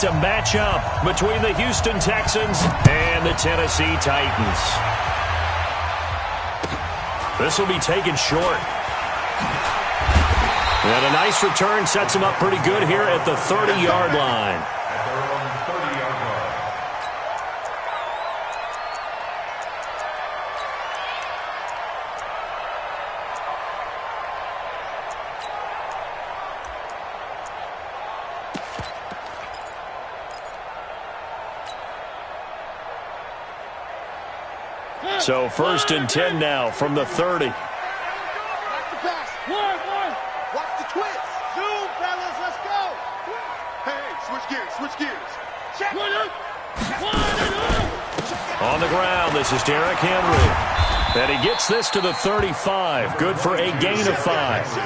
to match up between the Houston Texans and the Tennessee Titans. This will be taken short. And a nice return sets him up pretty good here at the 30-yard line. So 1st and 10 now from the 30. Watch the pass. Watch the twist. Zoom, fellas. Let's go. Hey, switch gears. Check. On the ground, this is Derrick Henry. And he gets this to the 35. Good for a gain of 5.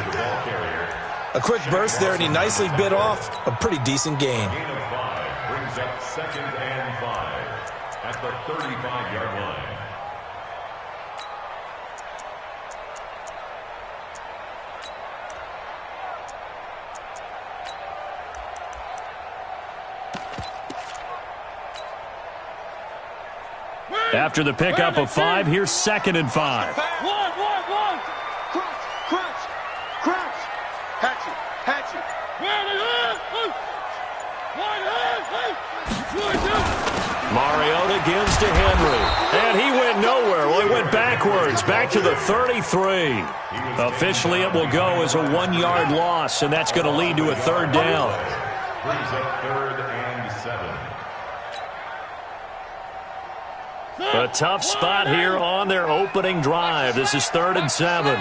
A quick burst there, and he nicely bit off a pretty decent gain. Gain of 5 brings up 2nd and 5 at the 35-yard line. After the pickup of 5, here's 2nd and 5. Crunch. Hatchet. Mariota gives to Henry. And he went nowhere. Well, he went backwards, back to the 33. Officially, it will go as a 1-yard loss, and that's going to lead to a 3rd down. Brings up 3rd and 7. A tough spot here on their opening drive. This is 3rd and 7.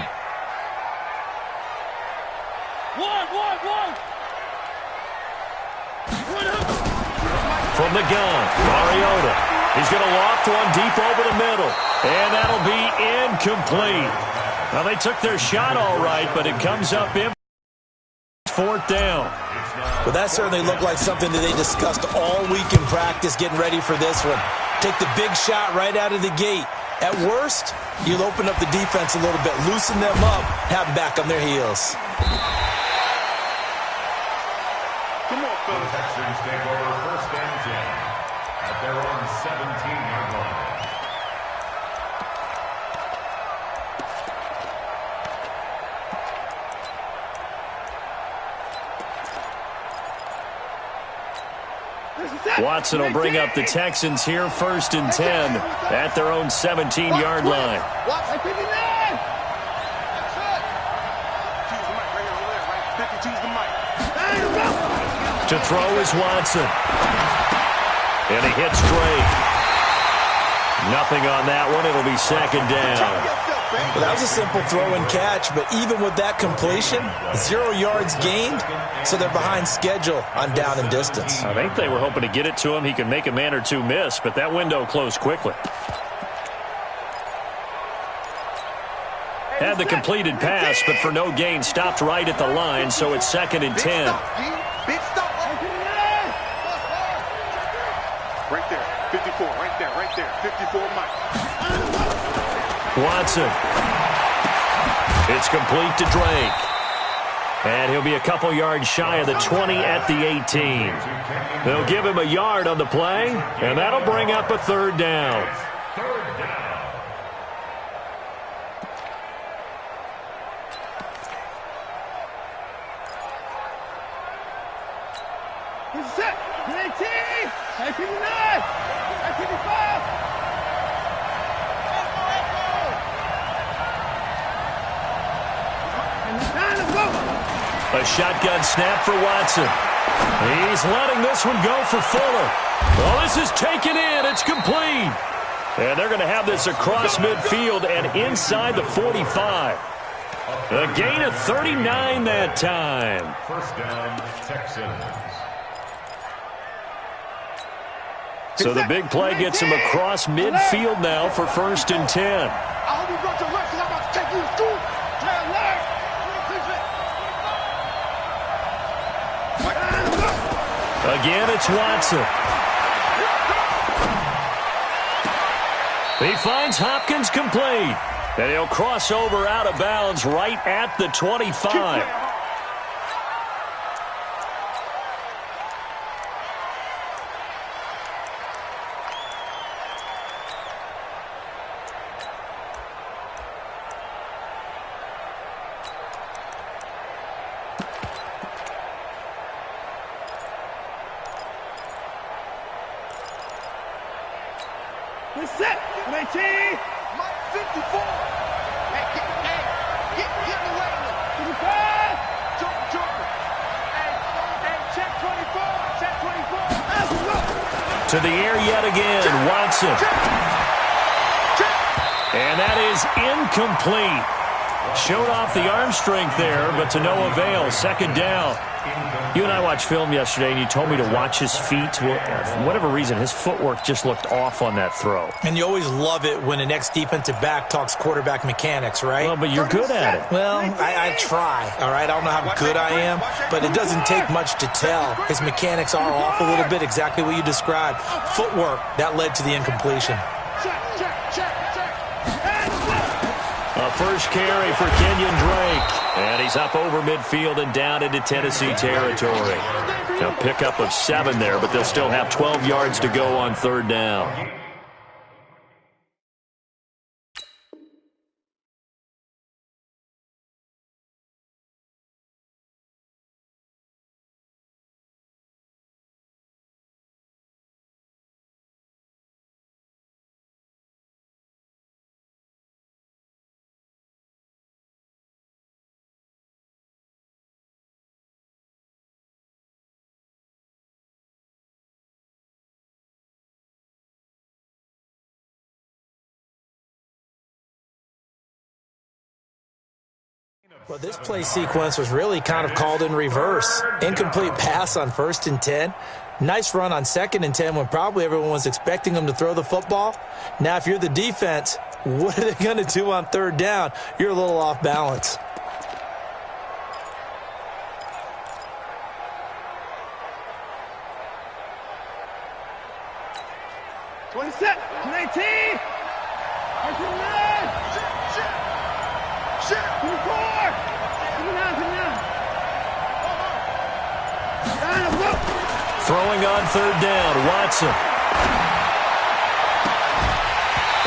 From the gun, Mariota. He's going to loft one deep over the middle. And that'll be incomplete. Well, they took their shot all right, but it comes up in 4th down. Well, that certainly looked like something that they discussed all week in practice, getting ready for this one. Take the big shot right out of the gate. At worst, you'll open up the defense a little bit, loosen them up, have them back on their heels. Come on, fellas. The Texans take over 1st and 10 at their own 17-yard line. Watson will bring up the Texans here 1st and 10 at their own 17-yard line. Watch the 59. That's it. Choose the mic right here, over there, right? Choose the mic. To throw is Watson. And he hits Drake. Nothing on that one. It'll be 2nd down. Well, that was a simple throw and catch, but even with that completion, 0 yards gained, so they're behind schedule on down and distance. I think they were hoping to get it to him. He could make a man or two miss, but that window closed quickly. Had the completed pass, but for no gain, stopped right at the line, so it's 2nd and 10. Big stop. Right there. 54. Right there. 54 Mike. Watson. It's complete to Drake. And he'll be a couple yards shy of the 20 at the 18. They'll give him a yard on the play, and that'll bring up a 3rd down. Set. 19. 19. 19. A shotgun snap for Watson. He's letting this one go for Fuller. Well, this is taken in. It's complete. And they're going to have this across midfield and inside the 45. A gain of 39 that time. 1st down, Texans. So the big play gets him across midfield now for 1st and 10. I hope you brought your left because I'm about to take you to school. Again, it's Watson. He finds Hopkins complete. And he'll cross over out of bounds right at the 25. Set. 19. Mike 54. Hey, get in the way. 55. Joker. Hey, check 24. Check 24. To the air yet again, Watson. And that is incomplete. Showed off the arm strength there, but to no avail. Second down. You and I watched film yesterday, and you told me to watch his feet. Well, for whatever reason, his footwork just looked off on that throw. And you always love it when the next defensive back talks quarterback mechanics, right? Well, but you're good at it. Well, I try, all right? I don't know how good I am, but it doesn't take much to tell. His mechanics are off a little bit, exactly what you described. Footwork, that led to the incompletion. A first carry for Kenyon Drake. And he's up over midfield and down into Tennessee territory. A pickup of 7 there, but they'll still have 12 yards to go on third down. Well, this play sequence was really kind of called in reverse. Incomplete pass on 1st and 10. Nice run on 2nd and 10 when probably everyone was expecting them to throw the football. Now, if you're the defense, what are they going to do on 3rd down? You're a little off balance. Set. 19. Throwing on 3rd down, Watson.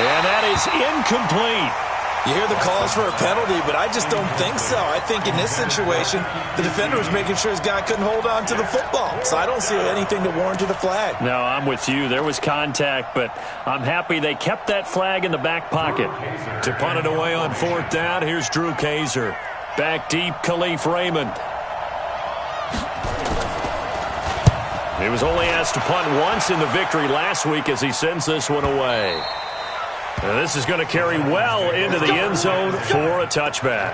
And that is incomplete. You hear the calls for a penalty, but I just don't think so. I think in this situation, the defender was making sure his guy couldn't hold on to the football. So I don't see anything to warrant a flag. No, I'm with you. There was contact, but I'm happy they kept that flag in the back pocket. To punt it away on 4th down, here's Drew Kaiser. Back deep, Khalif Raymond. He was only asked to punt once in the victory last week as he sends this one away. And this is going to carry well into the end zone for a touchback.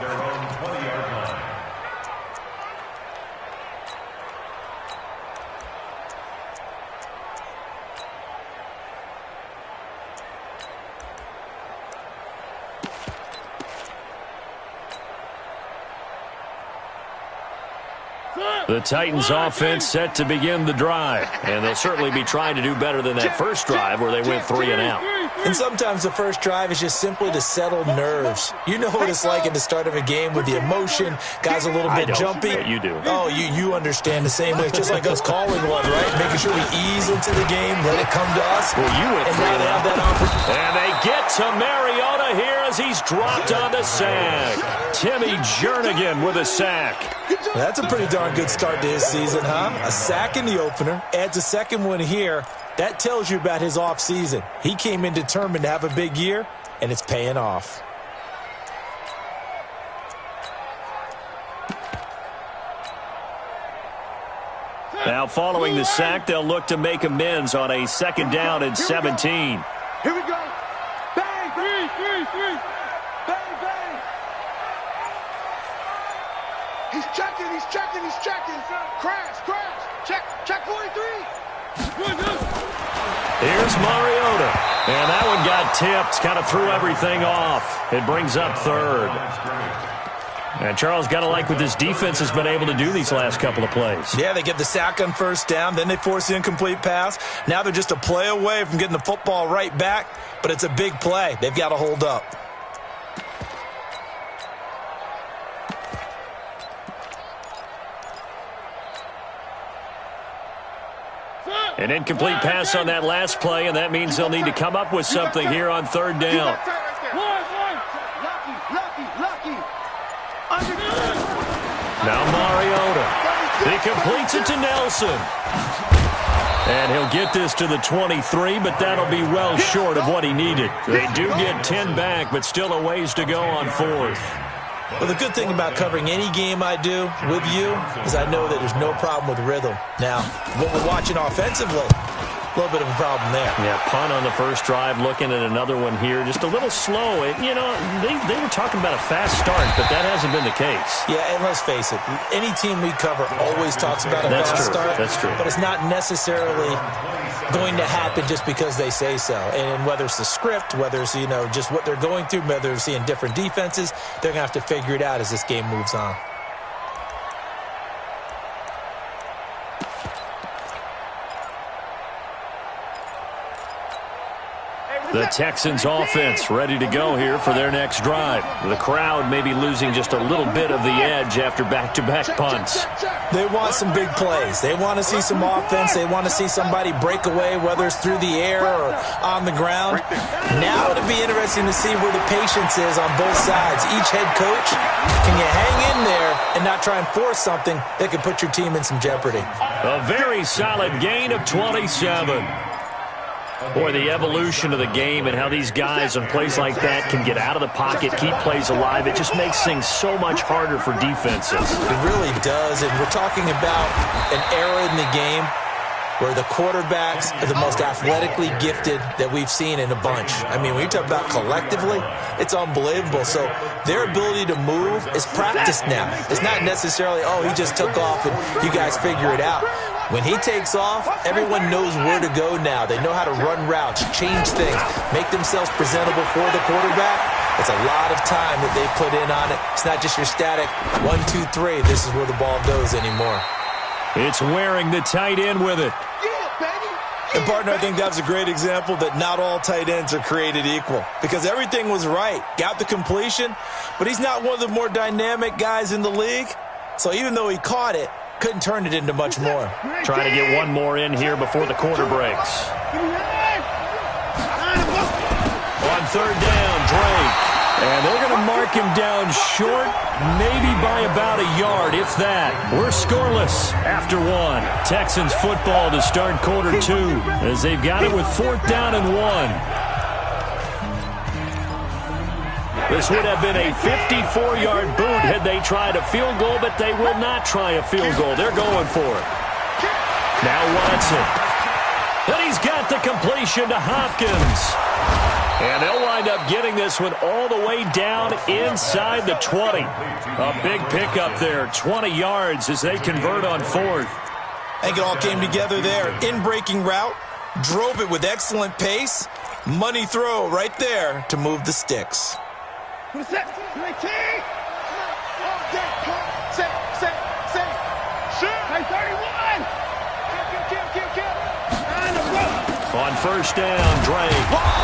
The Titans offense set to begin the drive, and they'll certainly be trying to do better than that first drive where they went 3 and out. And sometimes the first drive is just simply to settle nerves. You know what it's like at the start of a game with the emotion, guys a little bit jumpy. Yeah, you do. Oh, you understand the same way. It's just like us calling one, right? Making sure we ease into the game, let it come to us. Well, you went and 3 now and they have out. that opportunity. And they get to Mariota here as he's dropped on the sack. Timmy Jernigan with a sack. That's a pretty darn good start to his season, huh? A sack in the opener, adds a second one here. That tells you about his offseason. He came in determined to have a big year, and it's paying off. Now following the sack, they'll look to make amends on a 2nd down and 17. Here we go. Bang, bang, bang, bang. Bang, bang. He's checking. Crash. Check 43. Here's Mariota. And that one got tipped. Kind of threw everything off. It brings up 3rd. And Charles, got to like what this defense has been able to do these last couple of plays. Yeah, they get the sack on 1st down, then they force the incomplete pass. Now they're just a play away from getting the football right back, but it's a big play. They've got to hold up. An incomplete pass on that last play, and that means they'll need to come up with something here on 3rd down. Now Mariota. He completes it to Nelson. And he'll get this to the 23, but that'll be well short of what he needed. They do get 10 back, but still a ways to go on 4th. Well, the good thing about covering any game I do with you is I know that there's no problem with rhythm. Now, what we're watching offensively, a little bit of a problem there. Yeah, punt on the first drive, looking at another one here. Just a little slow. You know, they were talking about a fast start, but that hasn't been the case. Yeah, and let's face it, any team we cover always talks about a fast start. That's true. But it's not necessarily going to happen just because they say so. And whether it's the script, whether it's, you know, just what they're going through, whether they're seeing different defenses, they're going to have to figure it out as this game moves on. The Texans offense ready to go here for their next drive. The crowd may be losing just a little bit of the edge after back-to-back punts. They want some big plays. They want to see some offense. They want to see somebody break away, whether it's through the air or on the ground. Now it'll be interesting to see where the patience is on both sides. Each head coach, can you hang in there and not try and force something that could put your team in some jeopardy? A very solid gain of 27. Boy, the evolution of the game and how these guys on plays like that can get out of the pocket, keep plays alive, it just makes things so much harder for defenses. It really does, and we're talking about an era in the game where the quarterbacks are the most athletically gifted that we've seen in a bunch. I mean, when you talk about collectively, it's unbelievable. So their ability to move is practiced now. It's not necessarily, oh, he just took off and you guys figure it out. When he takes off, everyone knows where to go now. They know how to run routes, change things, make themselves presentable for the quarterback. It's a lot of time that they put in on it. It's not just your static 1, 2, 3. This is where the ball goes anymore. It's wearing the tight end with it. And, partner, I think that's a great example that not all tight ends are created equal because everything was right. Got the completion, but he's not one of the more dynamic guys in the league. So even though he caught it, couldn't turn it into much more. Trying to get one more in here before the quarter breaks. On 3rd down, Drake. And they're going to mark him down short, maybe by about a yard, if that. We're scoreless after 1. Texans football to start quarter 2 as they've got it with 4th down and 1. This would have been a 54-yard boot had they tried a field goal, but they will not try a field goal. They're going for it. Now Watson. And he's got the completion to Hopkins. And they'll wind up getting this one all the way down inside the 20. A big pickup there, 20 yards as they convert on 4th. I think it all came together there. In-breaking route, drove it with excellent pace. Money throw right there to move the sticks. What's that? On 1st down, Drake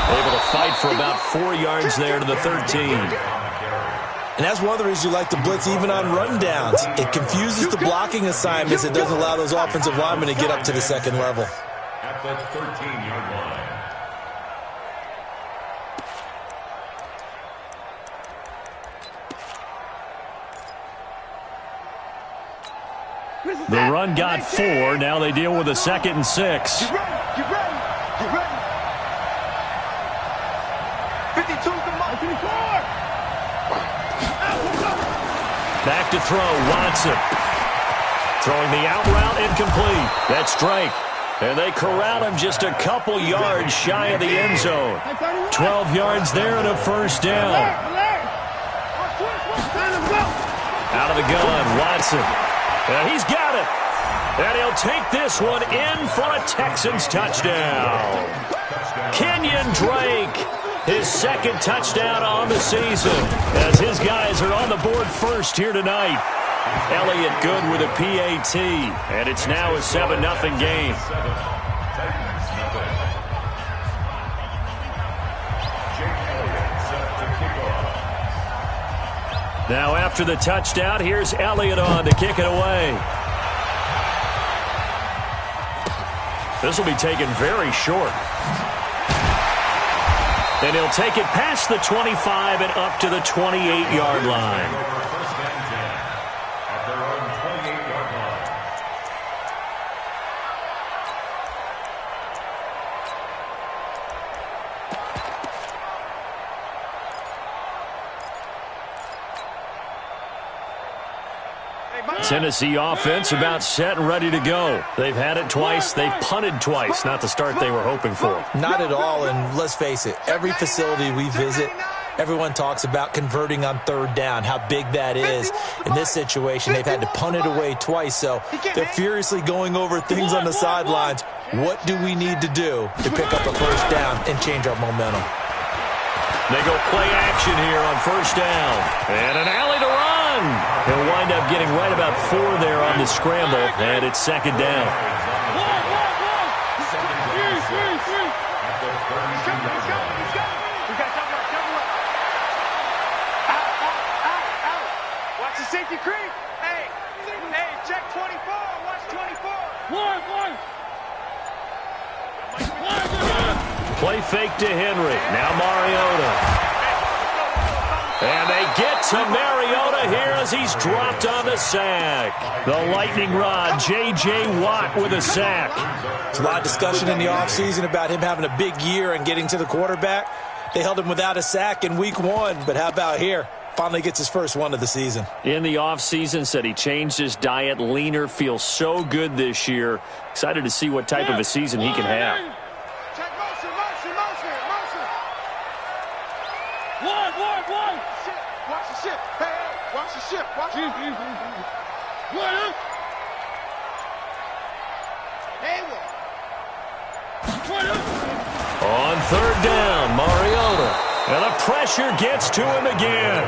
able to fight for about 4 yards there to the 13. And that's one of the reasons you like to blitz even on rundowns. It confuses the blocking assignments. It doesn't allow those offensive linemen to get up to the second level. At the 13-yard line. The run got 4. Now they deal with a 2nd and 6. Get ready. 52's the mark. Back to throw, Watson. Throwing the out route incomplete. That's Drake. And they corral him just a couple yards shy of the end zone. 12 yards there and a 1st down. Out of the gun, Watson. And he's got it. And he'll take this one in for a Texans touchdown. Kenyon Drake, his 2nd touchdown on the season, as his guys are on the board first here tonight. Elliott good with a PAT, and it's now a 7-0 game. Now after the touchdown, here's Elliott on to kick it away. This will be taken very short. And he'll take it past the 25 and up to the 28-yard line. Tennessee offense about set and ready to go. They've had it twice. They've punted twice. Not the start they were hoping for. Not at all, and let's face it, every facility we visit, everyone talks about converting on third down, how big that is. In this situation, they've had to punt it away twice, so they're furiously going over things on the sidelines. What do we need to do to pick up a first down and change our momentum? They go play action here on first down. And an alley to run. He'll wind up getting right about 4 there on the scramble, and it's second down. Watch the safety creep. Hey, check 24. Watch 24. Play fake to Henry. Now Mariota. And they get to Mariota here as he's dropped on the sack. The lightning rod, J.J. Watt with a sack. There's a lot of discussion in the offseason about him having a big year and getting to the quarterback. They held him without a sack in week 1, but how about here? Finally gets his first one of the season. In the offseason, said he changed his diet, leaner, feels so good this year. Excited to see what type of a season he can have. Check motion. Watch the ship. Hey, watch the ship. Watch the On third down, Mariota. And the pressure gets to him again.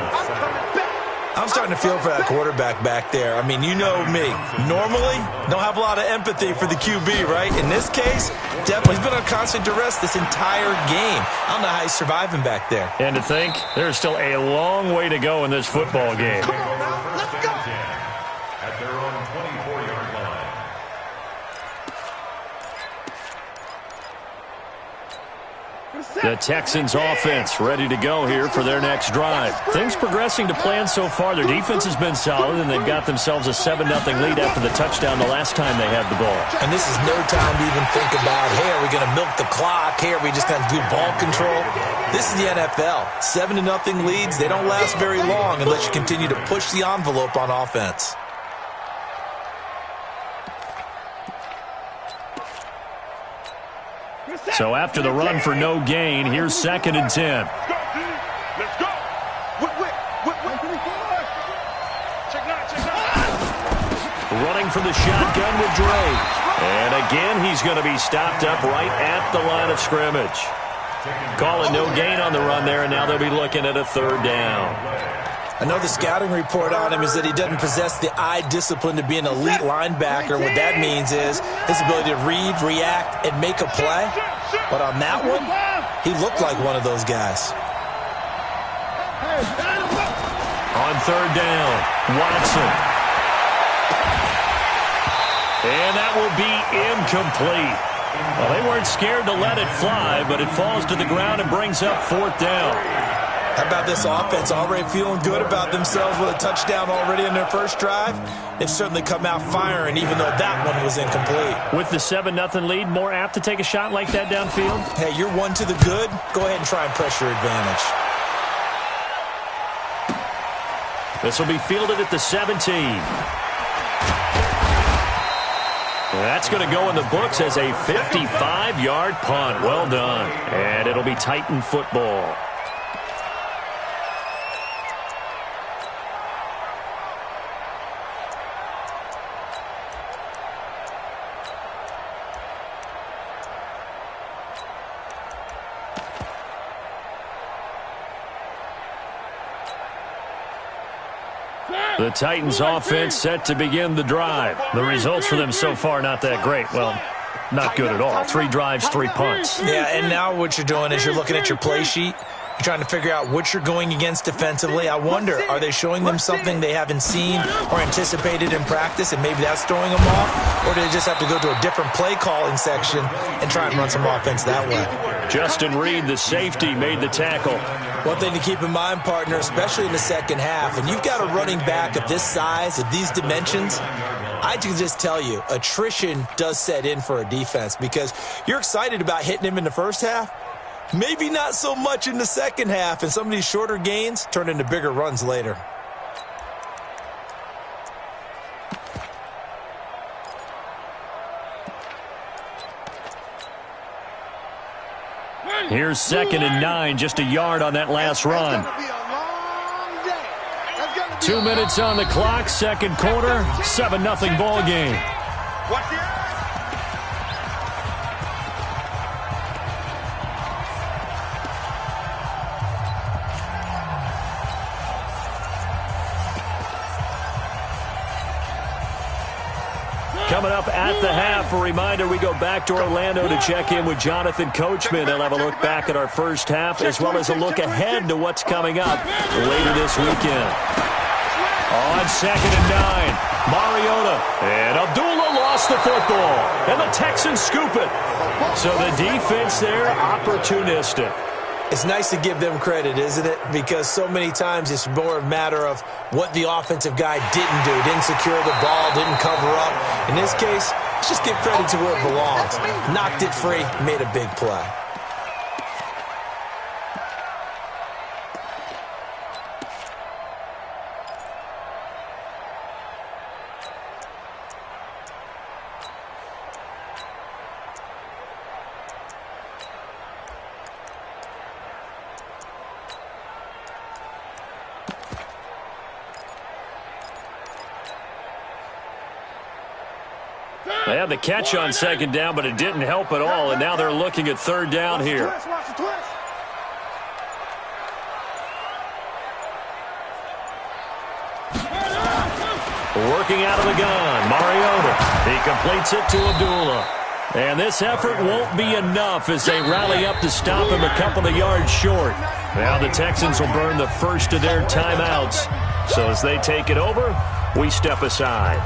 I'm starting to feel for that quarterback back there. I mean, you know me. Normally, don't have a lot of empathy for the QB, right? In this case, definitely he's been on constant duress this entire game. I don't know how he's surviving back there. And to think, there's still a long way to go in this football game. Come on now, let's go. At their own 24-yard line. The Texans offense ready to go here for their next drive. Things progressing to plan so far. Their defense has been solid, and they've got themselves a 7-0 lead after the touchdown the last time they had the ball. And this is no time to even think about, hey, are we going to milk the clock? Hey, are we just going to do ball control? This is the NFL. 7-0 leads, they don't last very long unless you continue to push the envelope on offense. So after the run for no gain, here's 2nd and 10. Let's go. Check 9. Running for the shotgun with Dre. And again, he's going to be stopped up right at the line of scrimmage. Calling no gain on the run there, and now they'll be looking at a third down. I know the scouting report on him is that he doesn't possess the eye discipline to be an elite linebacker. What that means is his ability to read, react, and make a play. But on that one, he looked like one of those guys. On third down, Watson. And that will be incomplete. Well, they weren't scared to let it fly, but it falls to the ground and brings up 4th down. How about this offense already feeling good about themselves with a touchdown already in their first drive? They've certainly come out firing, even though that one was incomplete. With the 7-0 lead, more apt to take a shot like that downfield? Hey, you're one to the good. Go ahead and try and press your advantage. This will be fielded at the 17. That's going to go in the books as a 55-yard punt. Well done. And it'll be Titan football. The Titans offense set to begin the drive. The results for them so far not that great. Well, not good at all. 3 drives, 3 punts. Yeah, and now what you're doing is you're looking at your play sheet. You're trying to figure out what you're going against defensively. I wonder, are they showing them something they haven't seen or anticipated in practice, and maybe that's throwing them off? Or do they just have to go to a different play calling section and try and run some offense that way? Justin Reed, the safety, made the tackle. One thing to keep in mind, partner, especially in the second half, and you've got a running back of this size, of these dimensions, I can just tell you, attrition does set in for a defense because you're excited about hitting him in the first half. Maybe not so much in the second half, and some of these shorter gains turn into bigger runs later. Here's 2nd and 9, just a yard on that last run. 2 minutes on the clock, second quarter, 7-0 ball game. Coming up at the half, a reminder, we go back to Orlando to check in with Jonathan Coachman. He'll have a look back at our first half as well as a look ahead to what's coming up later this weekend. On 2nd and 9, Mariota. And Abdullah lost the football. And the Texans scoop it. So the defense there, opportunistic. It's nice to give them credit, isn't it? Because so many times it's more a matter of what the offensive guy didn't do. Didn't secure the ball, didn't cover up. In this case, let's just give credit to where it belongs. Knocked it free, made a big play. They had the catch on 2nd down, but it didn't help at all, and now they're looking at 3rd down here. Working out of the gun, Mariota. He completes it to Abdullah. And this effort won't be enough as they rally up to stop him a couple of yards short. Now the Texans will burn the first of their timeouts. So as they take it over, we step aside.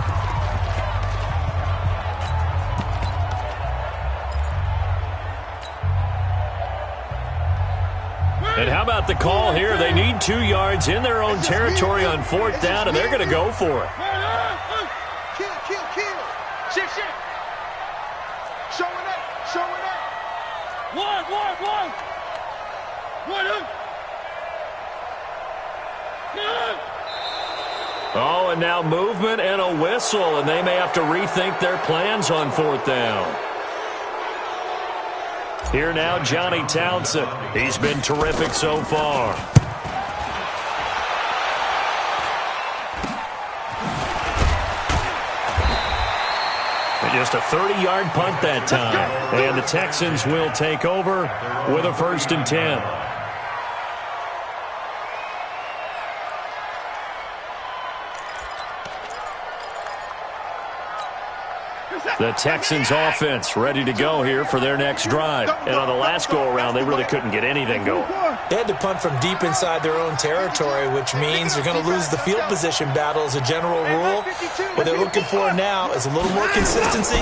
And how about the call here? They need 2 yards in their own territory on 4th down, and they're going to go for it. Kill. Shift. Showing up. One. Oh, and now movement and a whistle, and they may have to rethink their plans on 4th down. Here now, Johnny Townsend. He's been terrific so far. Just a 30-yard punt that time. And the Texans will take over with a 1st and 10. The Texans offense ready to go here for their next drive. And on the last go-around, they really couldn't get anything going. They had to punt from deep inside their own territory, which means they're going to lose the field position battle as a general rule. What they're looking for now is a little more consistency,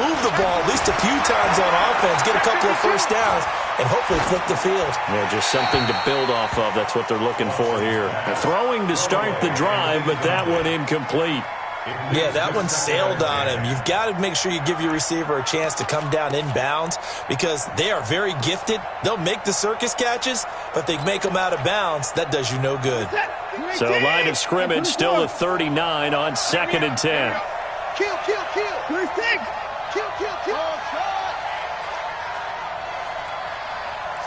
move the ball at least a few times on offense, get a couple of first downs, and hopefully flip the field. Yeah, just something to build off of. That's what they're looking for here. Throwing to start the drive, but that one incomplete. Yeah, that one sailed on him. You've got to make sure you give your receiver a chance to come down inbounds because they are very gifted. They'll make the circus catches, but they make them out of bounds. That does you no good. So line of scrimmage still at 39 on 2nd and 10. Kill. First thing. Kill.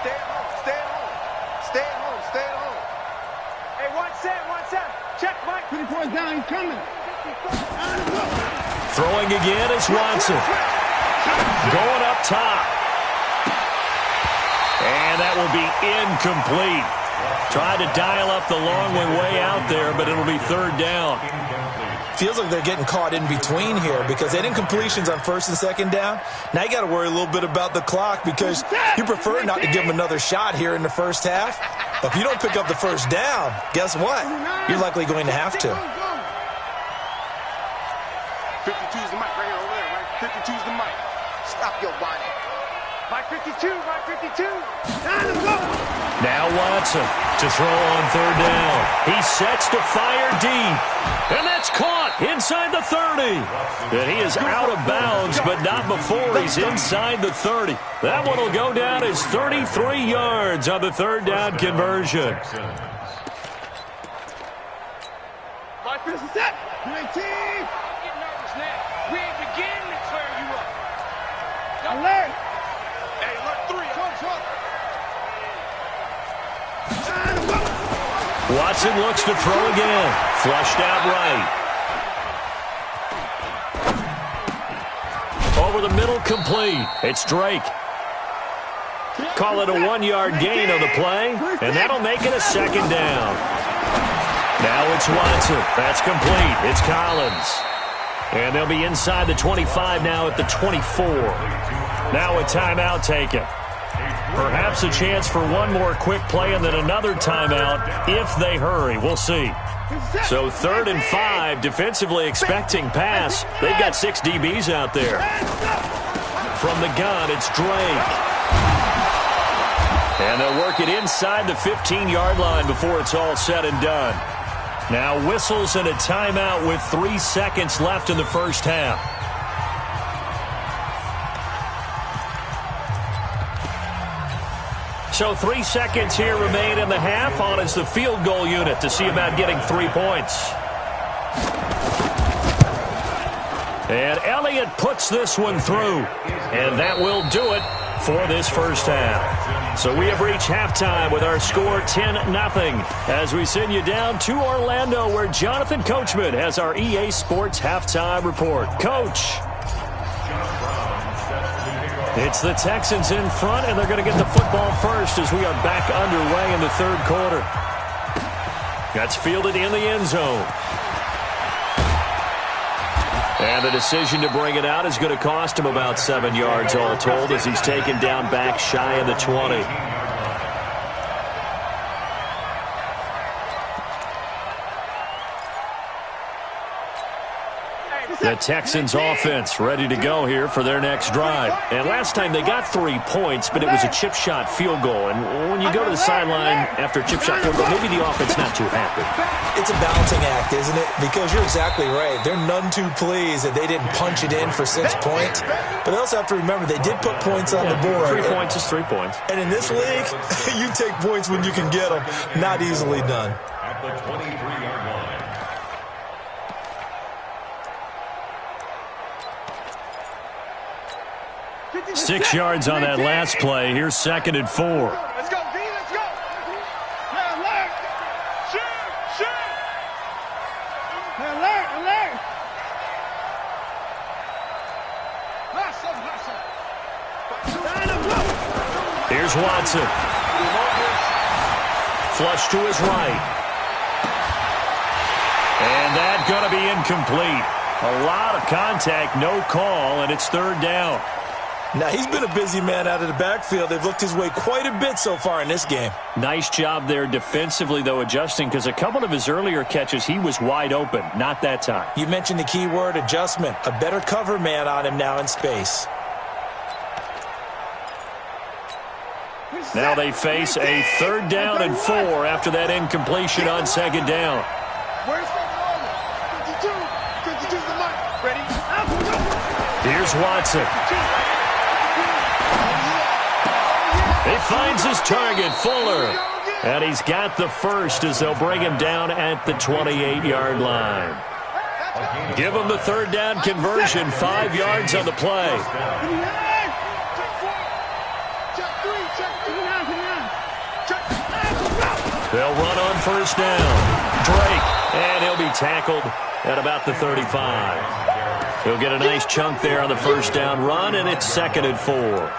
Stay at home. Hey, one set. Check, Mike. 24 down, he's coming. Throwing again is Watson. Going up top. And that will be incomplete. Tried to dial up the long one way out there, but it'll be 3rd down. Feels like they're getting caught in between here because they didn't completions on 1st and 2nd down. Now you got to worry a little bit about the clock because you prefer not to give them another shot here in the first half. But if you don't pick up the first down, guess what? You're likely going to have to. 52's the mic right here over there, right? 52's the mic. Stop your whining. Mike 52. Now Watson to throw on 3rd down. He sets to fire deep. And that's caught inside the 30. And he is out of bounds, but not before he's inside the 30. That one will go down as 33 yards on the 3rd down conversion. Mike, this is it. 19. We ain't beginning to clear you up. Alert. Hey, alert 3. Watson looks to throw again. Flushed out right. Over the middle, complete. It's Drake. Call it a 1-yard gain on the play, and that'll make it a second down. Now it's Watson. That's complete. It's Collins. And they'll be inside the 25 now at the 24. Now a timeout taken. Perhaps a chance for one more quick play and then another timeout if they hurry. We'll see. So 3rd and 5, defensively expecting pass. They've got 6 DBs out there. From the gun, it's Drake. And they'll work it inside the 15-yard line before it's all said and done. Now whistles and a timeout with 3 seconds left in the first half. So 3 seconds here remain in the half. On is the field goal unit to see about getting 3 points. And Elliott puts this one through. And that will do it for this first half. So we have reached halftime with our score 10-0 as we send you down to Orlando where Jonathan Coachman has our EA Sports halftime report. Coach. It's the Texans in front, and they're going to get the football first as we are back underway in the 3rd quarter. That's fielded in the end zone. And the decision to bring it out is going to cost him about 7 yards all told as he's taken down back shy of the 20. The Texans offense ready to go here for their next drive. And last time they got 3 points, but it was a chip shot field goal. And when you go to the sideline after a chip shot field goal, maybe the offense not too happy. It's a balancing act, isn't it? Because you're exactly right. They're none too pleased that they didn't punch it in for 6 points. But they also have to remember they did put points on the board. 3 points is 3 points. And in this league, you take points when you can get them. Not easily done. At the 23-yard line. 6 yards on that last play. Here's 2nd and 4. Let's go, D, let's go. Hey, alert. Shoot. Hey, alert. Here's Watson. Flush to his right. And that's going to be incomplete. A lot of contact, no call, and it's 3rd down. Now, he's been a busy man out of the backfield. They've looked his way quite a bit so far in this game. Nice job there defensively, though, adjusting, because a couple of his earlier catches, he was wide open. Not that time. You mentioned the key word, adjustment. A better cover man on him now in space. Now they face a 3rd down and 4 after that incompletion on 2nd down. Where's the 52 the mic. Ready? Here's Watson. He finds his target, Fuller. And he's got the first as they'll bring him down at the 28-yard line. Give him the 3rd down conversion, 5 yards on the play. They'll run on 1st down. Drake, and he'll be tackled at about the 35. He'll get a nice chunk there on the 1st down run, and it's 2nd and 4.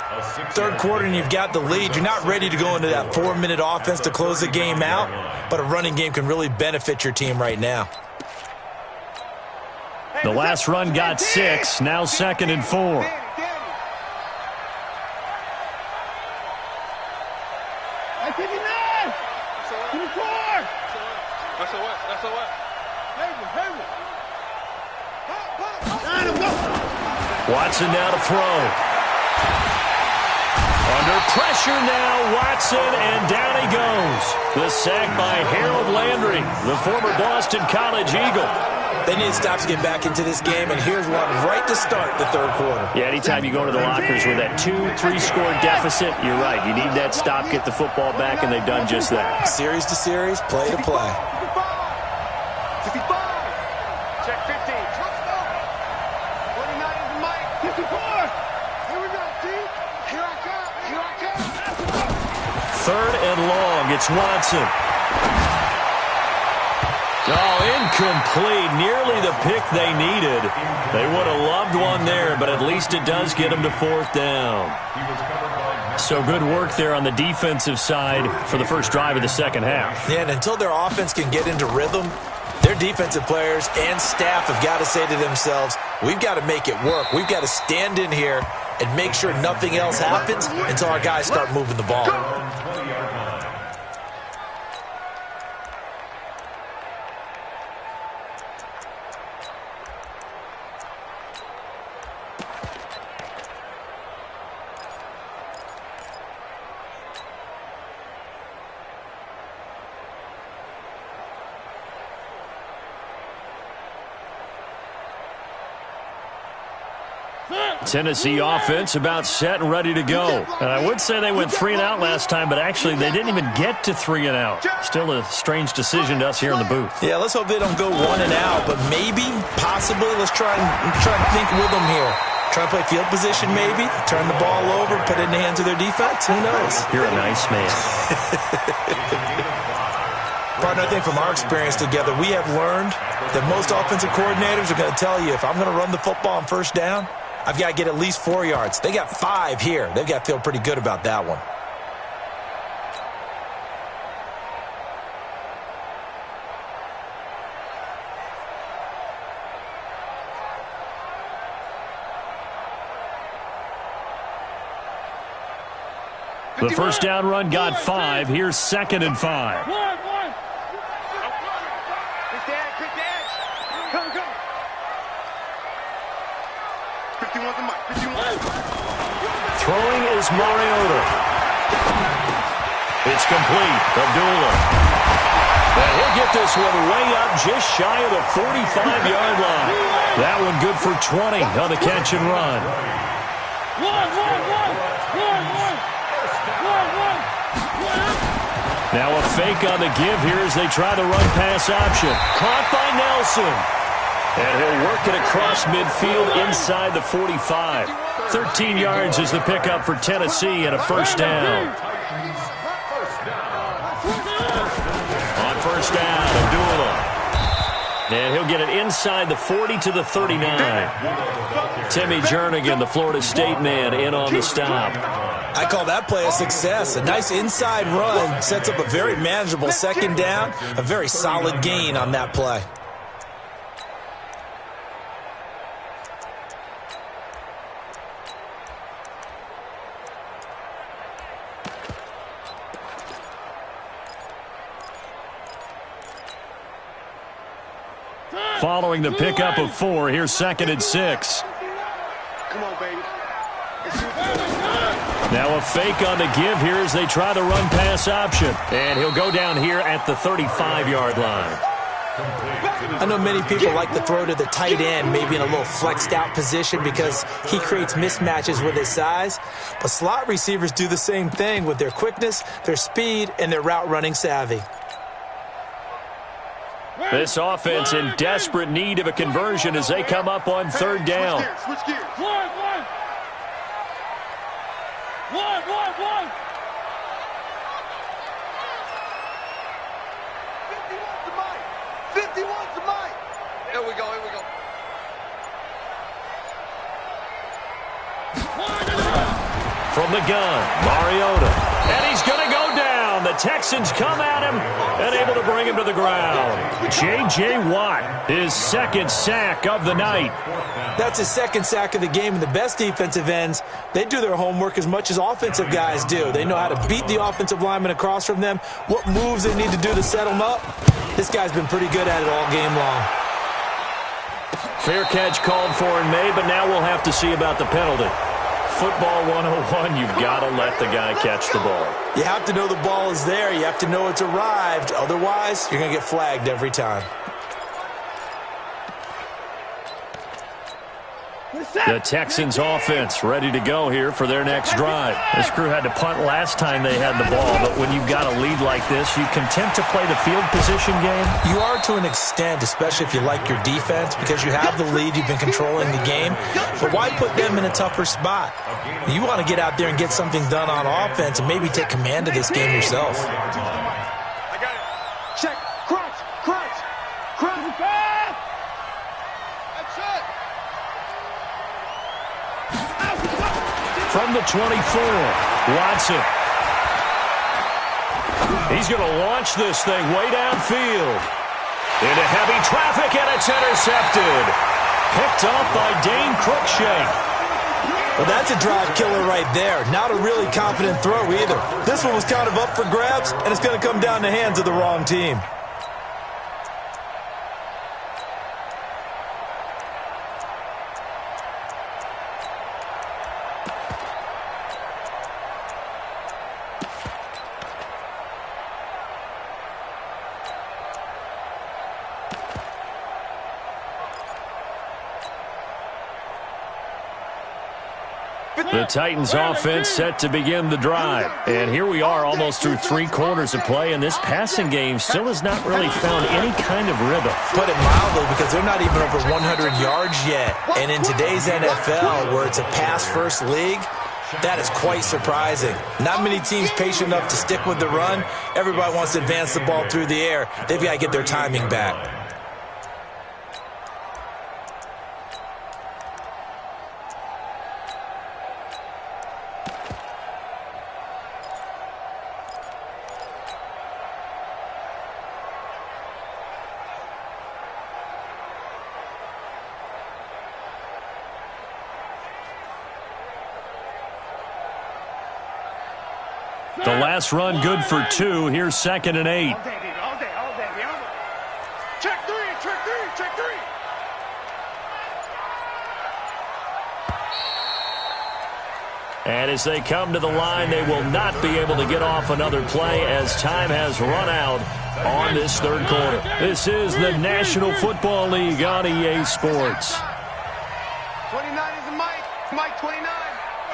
3rd quarter, and you've got the lead. You're not ready to go into that 4-minute offense to close the game out, but a running game can really benefit your team right now. The last run got 6, now 2nd and 4. Watson now to throw. Under pressure now, Watson, and down he goes. The sack by Harold Landry, the former Boston College Eagle. They need to stop to get back into this game, and here's one right to start the 3rd quarter. Yeah, anytime you go to the lockers with that 2-3 score deficit, you're right. You need that stop, get the football back, and they've done just that. Series to series, play to play. Check 15. 49 is the mic. 54. Here we go, D. Here I come. 3rd and long. It's Watson. Incomplete. Nearly the pick they needed. They would have loved one there, but at least it does get them to fourth down. So good work there on the defensive side for the first drive of the second half. Yeah, and until their offense can get into rhythm, their defensive players and staff have got to say to themselves, we've got to make it work. We've got to stand in here and make sure nothing else happens until our guys start moving the ball. Tennessee offense about set and ready to go. And I would say they went 3 and out last time, but actually they didn't even get to 3 and out. Still a strange decision to us here in the booth. Yeah, let's hope they don't go 1 and out, but maybe, possibly, let's try and think with them here. Try to play field position maybe, turn the ball over, put it in the hands of their defense. Who knows? You're a nice man. Partner, I think from our experience together, we have learned that most offensive coordinators are going to tell you, if I'm going to run the football on first down, I've got to get at least 4 yards. They got 5 here. They've got to feel pretty good about that one. The first down run got 5. Here's 2nd and 5. Good dash. Come. 51's the mic. 51. Throwing is Mariota. It's complete. Abdullah. And he'll get this one way up just shy of the 45-yard line. That one good for 20 on the catch and run. Now a fake on the give here as they try the run-pass option. Caught by Nelson. And he'll work it across midfield inside the 45. 13 yards is the pickup for Tennessee and a first down. On first down, Abdullah. And he'll get it inside the 40 to the 39. Timmy Jernigan, the Florida State man, in on the stop. I call that play a success. A nice inside run sets up a very manageable second down, a very solid gain on that play. Following the pickup of 4, here's 2nd and 6. Come on, baby. Now a fake on the give here as they try the run-pass option. And he'll go down here at the 35-yard line. I know many people like to throw to the tight end, maybe in a little flexed-out position because he creates mismatches with his size. But slot receivers do the same thing with their quickness, their speed, and their route-running savvy. This offense in desperate need of a conversion as they come up on 3rd down. Switch gears. One. 51's the mic. Here we go. From the gun, Mariota. And he's going to go down. The Texans come at him and able to bring him to the ground. J.J. Watt, his 2nd sack of the night. That's his 2nd sack of the game, and the best defensive ends, they do their homework as much as offensive guys do. They know how to beat the offensive lineman across from them, what moves they need to do to set them up. This guy's been pretty good at it all game long. Fair catch called for and made, but now we'll have to see about the penalty. Football 101, you've got to let the guy catch the ball. You have to know the ball is there. You have to know it's arrived. Otherwise, you're going to get flagged every time. The Texans offense ready to go here for their next drive. This crew had to punt last time they had the ball, but when you've got a lead like this, you content to play the field position game? You are to an extent, especially if you like your defense, because you have the lead, you've been controlling the game. But why put them in a tougher spot? You want to get out there and get something done on offense and maybe take command of this game yourself. I got it. Check. Crunch. from the 24. Watson. He's going to launch this thing way downfield. Into heavy traffic, and it's intercepted. Picked up by Dane Cruikshank. Well, that's a drive killer right there. Not a really confident throw either. This one was kind of up for grabs, and it's going to come down the hands of the wrong team. The Titans offense set to begin the drive. And here we are almost through 3 quarters of play, and this passing game still has not really found any kind of rhythm. Put it mildly, because they're not even over 100 yards yet. And in today's NFL, where it's a pass-first league, that is quite surprising. Not many teams patient enough to stick with the run. Everybody wants to advance the ball through the air. They've got to get their timing back. The last run good for 2. Here's 2nd and 8. All day. Check three. And as they come to the line, they will not be able to get off another play as time has run out on this 3rd quarter. This is the National Football League on EA Sports. 29 is the Mike 29.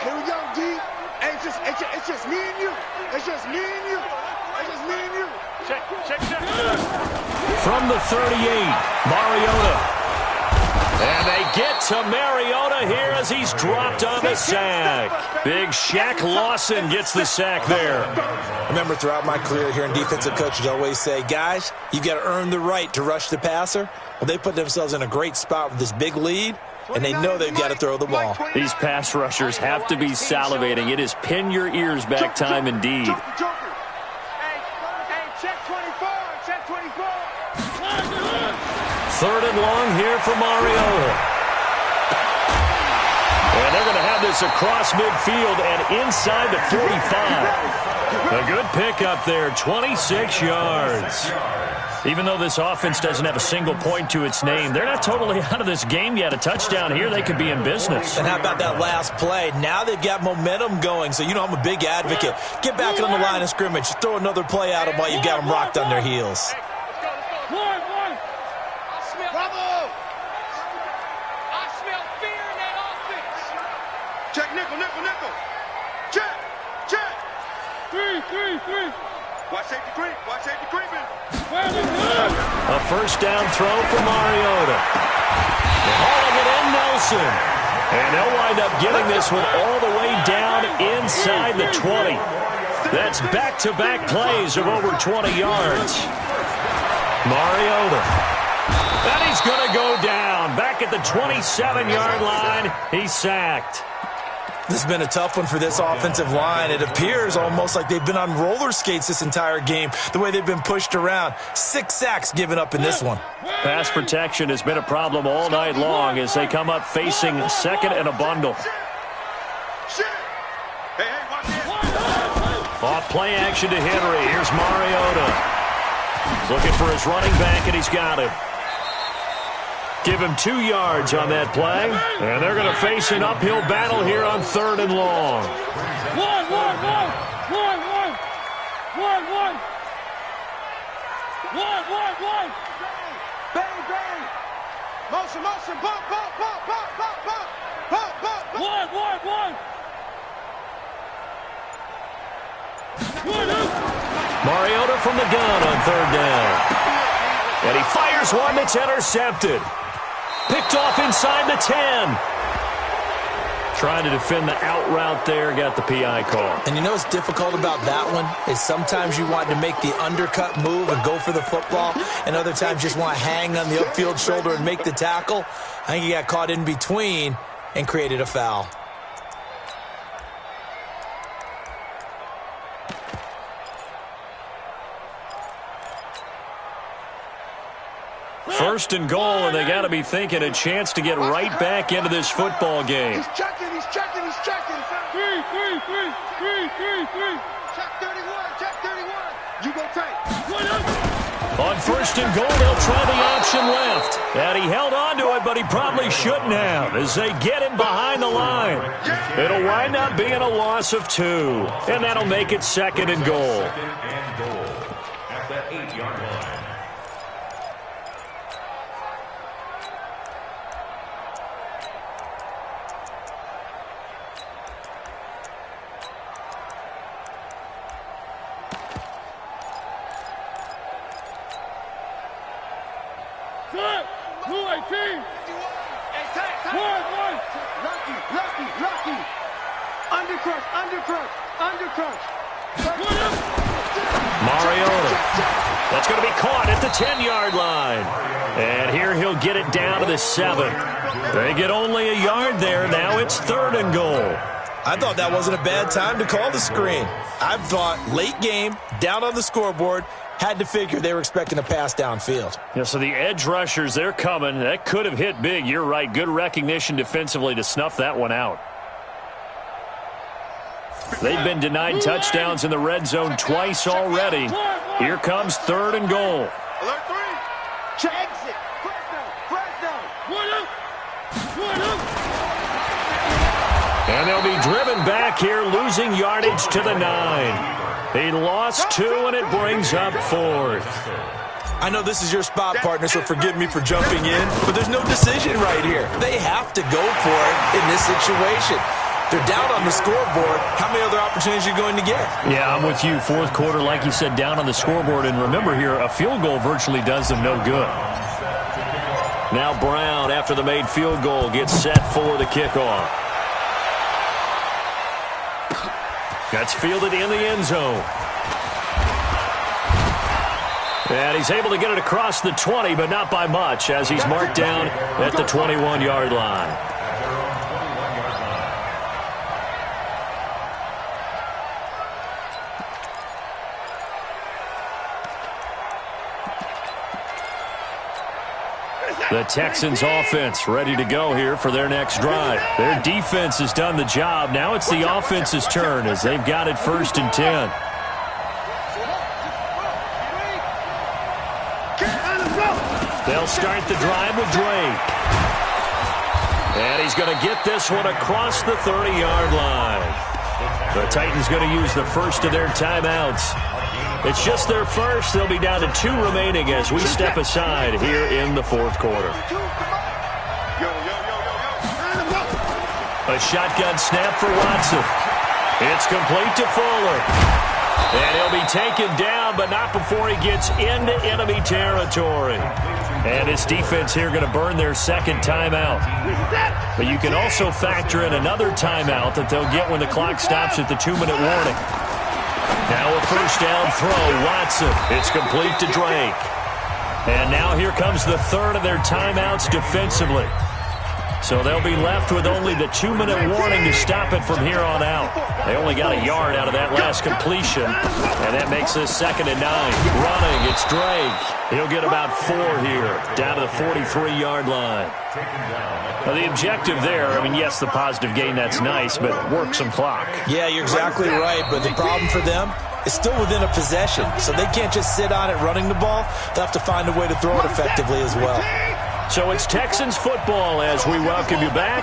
Here we go, D. Hey, it's just me and you. It's just me and you. Check. From the 38, Mariota. And they get to Mariota here as he's dropped on the sack. Big Shaq Lawson gets the sack there. Remember, throughout my career here in defensive coaches, I always say, guys, you got to earn the right to rush the passer. Well, they put themselves in a great spot with this big lead, and they know they've got to throw the ball. These pass rushers have to be salivating. It is pin your ears back time indeed. Check 24. 3rd and long here for Mariota. And they're going to have this across midfield and inside the 45. A good pickup there, 26 yards. Even though this offense doesn't have a single point to its name, they're not totally out of this game yet. A touchdown here, they could be in business. And how about that last play? Now they've got momentum going, so you know I'm a big advocate. Get back on the line of scrimmage. Throw another play at them while you've got them rocked on their heels. Bravo! I smell fear in that offense. Check nickel. Check. Three. Watch safety creeping. A first down throw for Mariota. Hauling it in, Nelson. And they'll wind up getting this one all the way down inside the 20. That's back-to-back plays of over 20 yards. Mariota. And he's going to go down. Back at the 27-yard line, he's sacked. This has been a tough one for this offensive line. It appears almost like they've been on roller skates this entire game, the way they've been pushed around. 6 sacks given up in this one. Pass protection has been a problem all night long as they come up facing 2nd and a bundle. Off play action to Henry. Here's Mariota. Looking for his running back, and he's got him. Give him 2 yards on that play. And they're going to face an uphill battle here on 3rd and long. One. Bang. Motion. Bump. One. Mariota from the gun on 3rd down. And he fires one that's intercepted. Picked off inside the 10. Trying to defend the out route there, got the PI call. And you know what's difficult about that one is sometimes you want to make the undercut move and go for the football, and other times just want to hang on the upfield shoulder and make the tackle. I think he got caught in between and created a foul. First and goal, and they got to be thinking a chance to get right back into this football game. He's checking, he's checking, he's checking. Three. Check 31, check 31. You go tight. On first and goal, they'll try the option left. And he held on to it, but he probably shouldn't have as they get him behind the line. It'll wind up being a loss of 2, and that'll make it second and goal. Second and goal at the 8-yard line. Lucky. Undercrush. Mariota. That's going to be caught at the 10-yard line. And here he'll get it down to the 7. They get only a yard there. Now it's third and goal. I thought that wasn't a bad time to call the screen. I thought late game, down on the scoreboard, had to figure they were expecting a pass downfield. Yeah, so the edge rushers, they're coming. That could have hit big. You're right. Good recognition defensively to snuff that one out. They've been denied touchdowns in the red zone twice already. Here comes third and goal. Alert 3. Check exit. Fresno. And they'll be driven back here, losing yardage to the 9. He lost 2, and it brings up fourth. I know this is your spot, partner, so forgive me for jumping in, but there's no decision right here. They have to go for it in this situation. They're down on the scoreboard. How many other opportunities are you going to get? Yeah, I'm with you. Fourth quarter, like you said, down on the scoreboard. And remember here, a field goal virtually does them no good. Now Brown, after the made field goal, gets set for the kickoff. That's fielded in the end zone. And he's able to get it across the 20, but not by much, as he's marked down at the 21-yard line. The Texans offense ready to go here for their next drive. Their defense has done the job. Now it's the offense's turn as they've got it first and 10. They'll start the drive with Drake. And he's going to get this one across the 30-yard line. The Titans going to use the first of their timeouts. It's just their first. They'll be down to 2 remaining as we step aside here in the fourth quarter. A shotgun snap for Watson. It's complete to Fuller. And he'll be taken down, but not before he gets into enemy territory. And his defense here going to burn their second timeout. But you can also factor in another timeout that they'll get when the clock stops at the 2-minute warning. Now a first down throw, Watson. It's complete to Drake. And now here comes the third of their timeouts defensively. So they'll be left with only the 2-minute warning to stop it from here on out. They only got a yard out of that last completion, and that makes this second and 9. Running, it's Drake. He'll get about 4 here, down to the 43-yard line. Now, the objective there, I mean, yes, the positive gain, that's nice, but work some clock. Yeah, you're exactly right, but the problem for them is still within a possession, so they can't just sit on it running the ball. They'll have to find a way to throw it effectively as well. So it's Texans football as we welcome you back.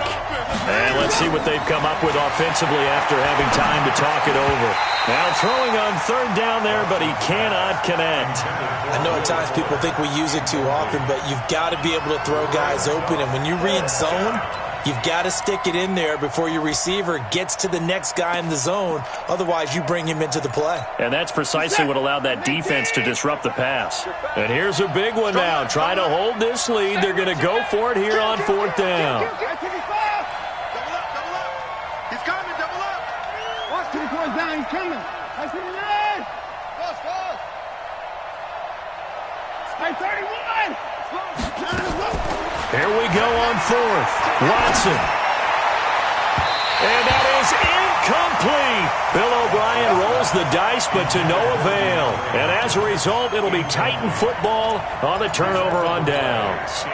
And let's see what they've come up with offensively after having time to talk it over. Now throwing on third down there, but he cannot connect. I know at times people think we use it too often, but you've got to be able to throw guys open. And when you read zone, you've got to stick it in there before your receiver gets to the next guy in the zone. Otherwise, you bring him into the play. And that's precisely what allowed that defense to disrupt the pass. And here's a big one now. Trying to hold this lead. They're going to go for it here on fourth down. He's coming, double up. Watch 2 points down, he's coming. That's what it is. Fast. Hey, 31. Here we go on fourth. Watson. And that is incomplete. Bill O'Brien rolls rolls the dice, but to no avail. And as a result, it'll be Titan football on the turnover on downs.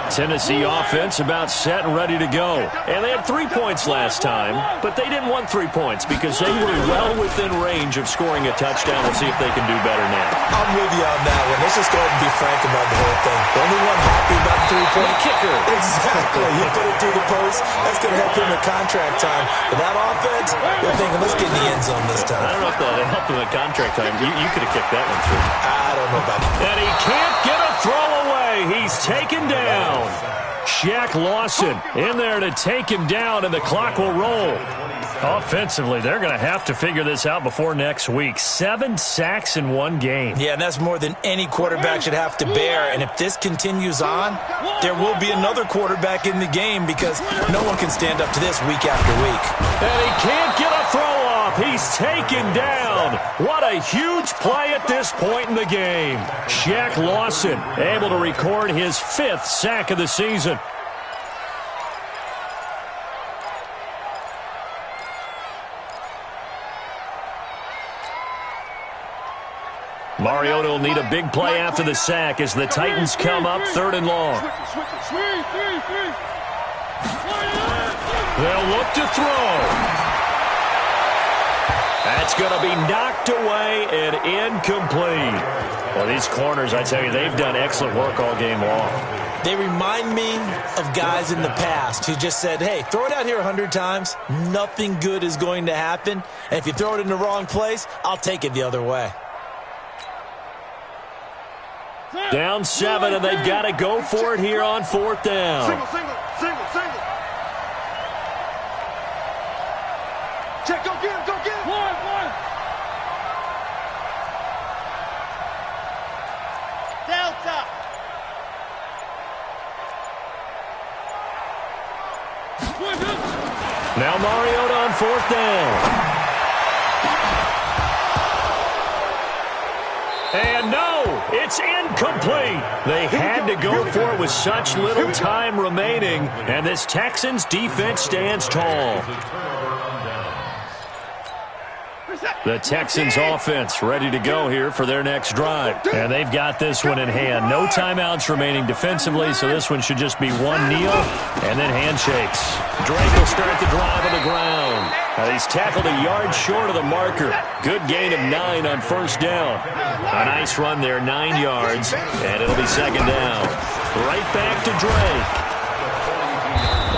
Tennessee offense about set and ready to go. And they had 3 points last time, but they didn't want 3 points because they were well within range of scoring a touchdown. We'll see if they can do better now. I'm with you on that one. Let's just go ahead and be frank about the whole thing. The only one happy about the three-point kicker. Exactly. You put it through the post. That's going to help him at contract time. But that offense, they're thinking, let's get in the end zone this time. I don't know if that helped him at contract time. You could have kicked that one through. I don't know about that. And he can't get a throw away. He's taken down. Shaq Lawson in there to take him down, and the clock will roll. Offensively, they're going to have to figure this out before next week. 7 sacks in one game. Yeah, and that's more than any quarterback should have to bear. And if this continues on, there will be another quarterback in the game because no one can stand up to this week after week. And he can't get a throw off. He's taken down. What a huge play at this point in the game. Shaq Lawson able to record his 5th sack of the season. Mariota will need a big play after the sack as the Titans come up 3rd and long. They'll look to throw. That's going to be knocked away and incomplete. Well, these corners, I tell you, they've done excellent work all game long. They remind me of guys in the past who just said, hey, throw it out here 100 times. Nothing good is going to happen. And if you throw it in the wrong place, I'll take it the other way. Down 7, and they've got to go for it here on 4th down. Single. Check, go get him. One. Delta. Now Mariota on 4th down. And no, it's incomplete. They had to go for it with such little time remaining, and this Texans defense stands tall. The Texans offense ready to go here for their next drive. And they've got this one in hand. No timeouts remaining defensively, so this one should just be one kneel and then handshakes. Drake will start the drive on the ground. Now he's tackled a yard short of the marker. Good gain of 9 on 1st down. A nice run there, 9 yards, and it'll be 2nd down. Right back to Drake.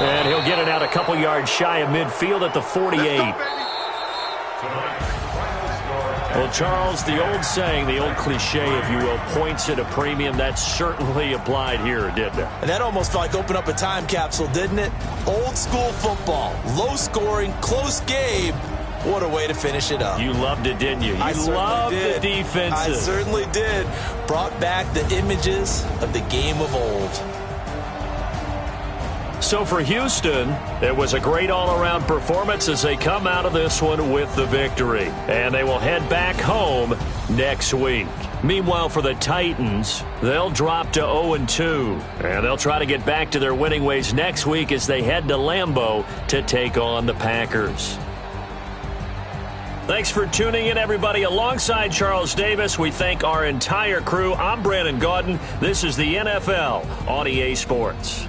And he'll get it out a couple yards shy of midfield at the 48. Well, Charles, the old saying, the old cliche, if you will, points at a premium, that certainly applied here, didn't it? And that almost felt like opened up a time capsule, didn't it? Old school football, low scoring, close game. What a way to finish it up. You loved it, didn't you? You loved the defenses. I certainly did. Brought back the images of the game of old. So for Houston, it was a great all-around performance as they come out of this one with the victory. And they will head back home next week. Meanwhile, for the Titans, they'll drop to 0-2. And they'll try to get back to their winning ways next week as they head to Lambeau to take on the Packers. Thanks for tuning in, everybody. Alongside Charles Davis, we thank our entire crew. I'm Brandon Gaudin. This is the NFL on EA Sports.